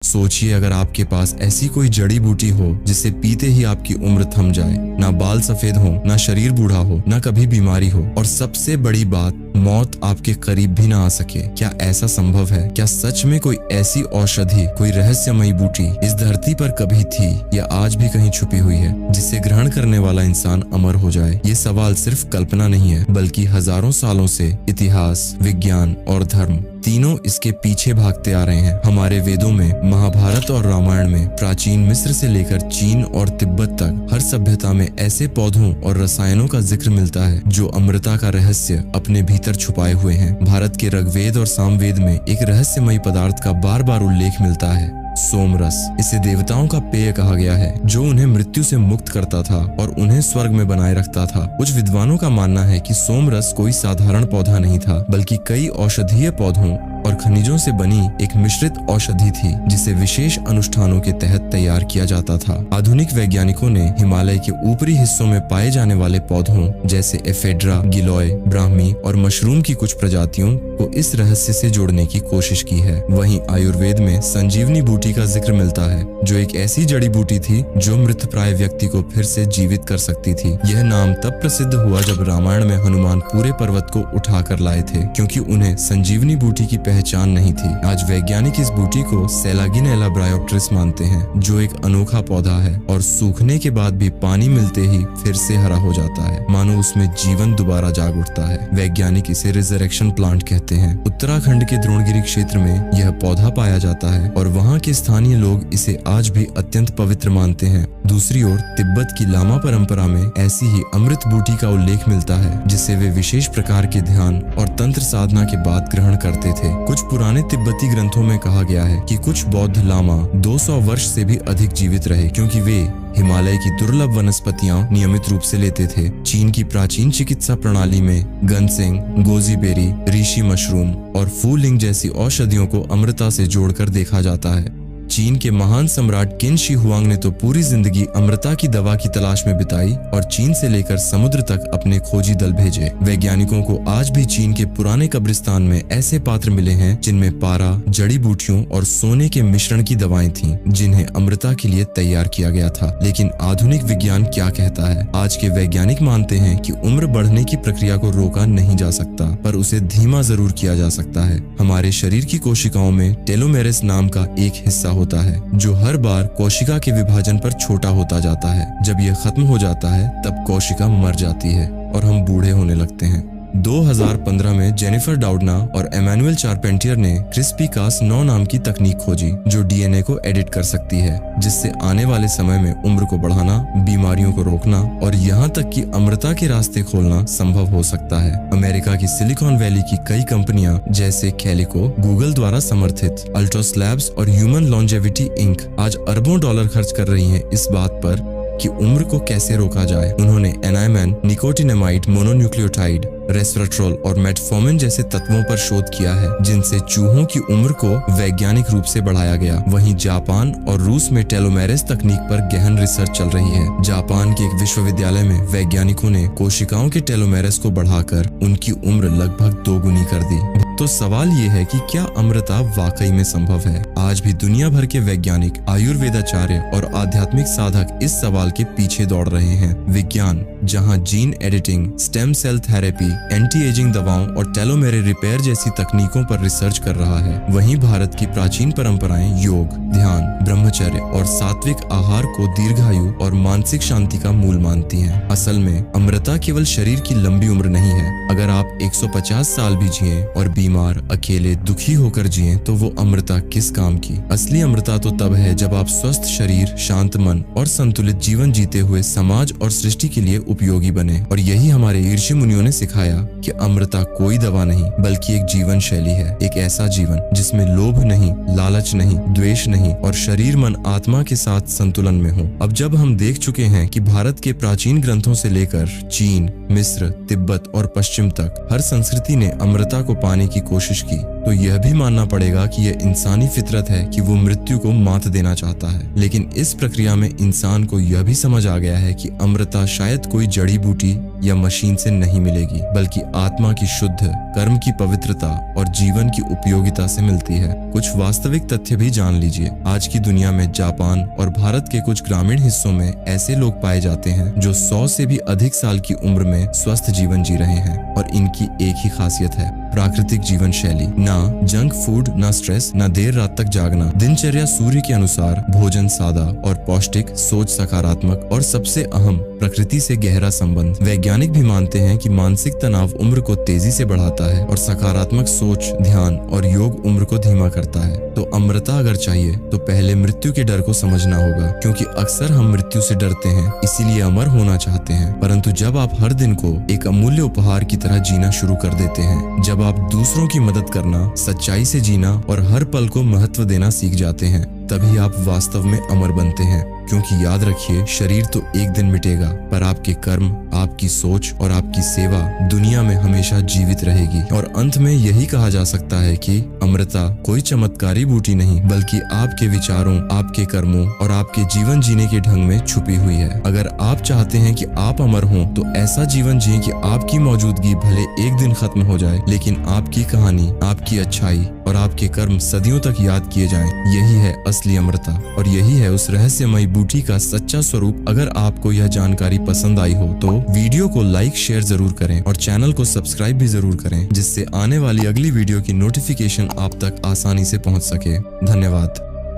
सोचिए अगर आपके पास ऐसी कोई जड़ी बूटी हो जिसे पीते ही आपकी उम्र थम जाए, ना बाल सफेद हो, ना शरीर बूढ़ा हो, ना कभी बीमारी हो, और सबसे बड़ी बात मौत आपके करीब भी ना आ सके। क्या ऐसा संभव है? क्या सच में कोई ऐसी औषधि, कोई रहस्यमयी बूटी इस धरती पर कभी थी या आज भी कहीं छुपी हुई है, जिसे ग्रहण करने वाला इंसान अमर हो जाए? ये सवाल सिर्फ कल्पना नहीं है, बल्कि हजारों सालों से इतिहास, विज्ञान और धर्म तीनों इसके पीछे भागते आ रहे हैं। हमारे वेदों में, महाभारत और रामायण में, प्राचीन मिस्र से लेकर चीन और तिब्बत तक हर सभ्यता में ऐसे पौधों और रसायनों का जिक्र मिलता है जो अमृता का रहस्य अपने भीतर छुपाए हुए हैं। भारत के ऋग्वेद और सामवेद में एक रहस्यमयी पदार्थ का बार बार उल्लेख मिलता है, सोमरस। इसे देवताओं का पेय कहा गया है, जो उन्हें मृत्यु से मुक्त करता था और उन्हें स्वर्ग में बनाए रखता था। कुछ विद्वानों का मानना है कि सोमरस कोई साधारण पौधा नहीं था, बल्कि कई औषधीय पौधों और खनिजों से बनी एक मिश्रित औषधि थी, जिसे विशेष अनुष्ठानों के तहत तैयार किया जाता था। आधुनिक वैज्ञानिकों ने हिमालय के ऊपरी हिस्सों में पाए जाने वाले पौधों जैसे एफेड्रा, गिलोय, ब्राह्मी और मशरूम की कुछ प्रजातियों को इस रहस्य से जोड़ने की कोशिश की है। वहीं आयुर्वेद में संजीवनी बूटी का जिक्र मिलता है, जो एक ऐसी जड़ी बूटी थी जो मृतप्राय व्यक्ति को फिर से जीवित कर सकती थी। यह नाम तब प्रसिद्ध हुआ जब रामायण में हनुमान पूरे पर्वत को उठाकर लाए थे, क्योंकि उन्हें संजीवनी बूटी की पहचान नहीं थी। आज वैज्ञानिक इस बूटी को सेलागिनेला ब्रायोप्टेरिस मानते हैं, जो एक अनोखा पौधा है और सूखने के बाद भी पानी मिलते ही फिर से हरा हो जाता है, मानो उसमें जीवन दोबारा जाग उठता है। वैज्ञानिक इसे रिजरेक्शन प्लांट कहते हैं। उत्तराखंड के द्रोणगिरी क्षेत्र में यह पौधा पाया जाता है और वहाँ के स्थानीय लोग इसे आज भी अत्यंत पवित्र मानते हैं। दूसरी ओर तिब्बत की लामा परंपरा में ऐसी ही अमृत बूटी का उल्लेख मिलता है, जिसे वे विशेष प्रकार के ध्यान और तंत्र साधना के बाद ग्रहण करते थे। कुछ पुराने तिब्बती ग्रंथों में कहा गया है कि कुछ बौद्ध लामा 200 वर्ष से भी अधिक जीवित रहे, क्योंकि वे हिमालय की दुर्लभ वनस्पतियां नियमित रूप से लेते थे। चीन की प्राचीन चिकित्सा प्रणाली में गनसेंग, गोजीबेरी, ऋषि मशरूम और फूलिंग जैसी औषधियों को अमृता से जोड़कर देखा जाता है। चीन के महान सम्राट किन शी हुआंग ने तो पूरी जिंदगी अमृता की दवा की तलाश में बिताई और चीन से लेकर समुद्र तक अपने खोजी दल भेजे। वैज्ञानिकों को आज भी चीन के पुराने कब्रिस्तान में ऐसे पात्र मिले हैं जिनमें पारा, जड़ी बूटियों और सोने के मिश्रण की दवाएं थीं, जिन्हें अमृता के लिए तैयार किया गया था। लेकिन आधुनिक विज्ञान क्या कहता है? आज के वैज्ञानिक मानते हैं कि उम्र बढ़ने की प्रक्रिया को रोका नहीं जा सकता, पर उसे धीमा जरूर किया जा सकता है। हमारे शरीर की कोशिकाओं में टेलोमेरेस नाम का एक हिस्सा होता है, जो हर बार कोशिका के विभाजन पर छोटा होता जाता है। जब यह खत्म हो जाता है, तब कोशिका मर जाती है और हम बूढ़े होने लगते हैं। 2015 में जेनिफर डाउडना और एमैनुअल चारपेंटियर ने क्रिस्पी-कास9 नाम की तकनीक खोजी, जो डीएनए को एडिट कर सकती है, जिससे आने वाले समय में उम्र को बढ़ाना, बीमारियों को रोकना और यहाँ तक कि अमृता के रास्ते खोलना संभव हो सकता है। अमेरिका की सिलिकॉन वैली की कई कंपनियां जैसे कैलिको, गूगल द्वारा समर्थित अल्ट्रोस लैब्स और ह्यूमन लॉन्जेविटी इंक आज अरबों डॉलर खर्च कर रही हैं इस बात पर कि उम्र को कैसे रोका जाए। उन्होंने एनाइमैन, निकोटिनेमाइड मोनोन्यूक्लियोटाइड, रेस्वराट्रोल और मेटफॉर्मिन जैसे तत्वों पर शोध किया है, जिनसे चूहों की उम्र को वैज्ञानिक रूप से बढ़ाया गया। वहीं जापान और रूस में टेलोमेरेस तकनीक पर गहन रिसर्च चल रही है। जापान के एक विश्वविद्यालय में वैज्ञानिकों ने कोशिकाओं के टेलोमेरेस को बढ़ाकर उनकी उम्र लगभग 2 गुनी कर दी। तो सवाल ये है कि क्या अमृता वाकई में संभव है? आज भी दुनिया भर के वैज्ञानिक, आयुर्वेदाचार्य और आध्यात्मिक साधक इस सवाल के पीछे दौड़ रहे हैं। विज्ञान जहां gene editing, stem cell therapy, anti ageing दवाओं और टेलोमेरे रिपेयर जैसी तकनीकों पर रिसर्च कर रहा है, वहीं भारत की प्राचीन परंपराएं योग, ध्यान, ब्रह्मचर्य और सात्विक आहार को दीर्घायु और मानसिक शांति का मूल मानती हैं। असल में अमृता केवल शरीर की लंबी उम्र नहीं है। अगर आप 150 साल भी जिए और बीमार, अकेले, दुखी होकर जिए, तो वो अमृता किस काम की? असली अमृता तो तब है जब आप स्वस्थ शरीर, शांत मन और संतुलित जीवन जीते हुए समाज और सृष्टि के लिए उपयोगी बने। और यही हमारे ऋषि मुनियों ने सिखाया कि अमृता कोई दवा नहीं, बल्कि एक जीवन शैली है। एक ऐसा जीवन जिसमें लोभ नहीं, लालच नहीं, द्वेष नहीं और शरीर, मन, आत्मा के साथ संतुलन में हो। अब जब हम देख चुके हैं कि भारत के प्राचीन ग्रंथों से लेकर चीन, मिस्र, तिब्बत और पश्चिम तक हर संस्कृति ने अमृता को पाने की की कोशिश की तो यह भी मानना पड़ेगा कि यह इंसानी फितरत है कि वो मृत्यु को मात देना चाहता है। लेकिन इस प्रक्रिया में इंसान को यह भी समझ आ गया है कि अमृता शायद कोई जड़ी बूटी या मशीन से नहीं मिलेगी, बल्कि आत्मा की शुद्ध, कर्म की पवित्रता और जीवन की उपयोगिता से मिलती है। कुछ वास्तविक तथ्य भी जान लीजिए। आज की दुनिया में जापान और भारत के कुछ ग्रामीण हिस्सों में ऐसे लोग पाए जाते हैं जो 100 से भी अधिक साल की उम्र में स्वस्थ जीवन जी रहे हैं, और इनकी एक ही खासियत है, प्राकृतिक जीवन शैली। ना जंक फूड, ना स्ट्रेस, ना देर रात तक जागना, दिनचर्या सूर्य के अनुसार, भोजन सादा और पौष्टिक, सोच सकारात्मक और सबसे अहम प्रकृति से गहरा संबंध। वैज्ञानिक भी मानते हैं कि मानसिक तनाव उम्र को तेजी से बढ़ाता है और सकारात्मक सोच, ध्यान और योग उम्र को धीमा करता है। तो अमृता अगर चाहिए तो पहले मृत्यु के डर को समझना होगा, क्योंकि अक्सर हम मृत्यु से डरते हैं, इसीलिए अमर होना चाहते हैं। परंतु जब आप हर दिन को एक अमूल्य उपहार की तरह जीना शुरू कर देते हैं, जब आप दूसरों की मदद करना, सच्चाई से जीना और हर पल को महत्व देना सीख जाते हैं, तभी आप वास्तव में अमर बनते हैं। क्योंकि याद रखिए, शरीर तो एक दिन मिटेगा, पर आपके कर्म, आपकी सोच और आपकी सेवा दुनिया में हमेशा जीवित रहेगी। और अंत में यही कहा जा सकता है कि अमृता कोई चमत्कारी बूटी नहीं, बल्कि आपके विचारों, आपके कर्मों और आपके जीवन जीने के ढंग में छुपी हुई है। अगर आप चाहते हैं कि आप अमर हों, तो ऐसा जीवन जिए कि आपकी मौजूदगी भले एक दिन खत्म हो जाए, लेकिन आपकी कहानी, आपकी अच्छाई और आपके कर्म सदियों तक याद किए जाएं। यही है असली अमृता, और यही है उस रहस्यमयी बूटी का सच्चा स्वरूप। अगर आपको यह जानकारी पसंद आई हो तो वीडियो को लाइक, शेयर जरूर करें और चैनल को सब्सक्राइब भी जरूर करें, जिससे आने वाली अगली वीडियो की नोटिफिकेशन आप तक आसानी से पहुंच सके। धन्यवाद।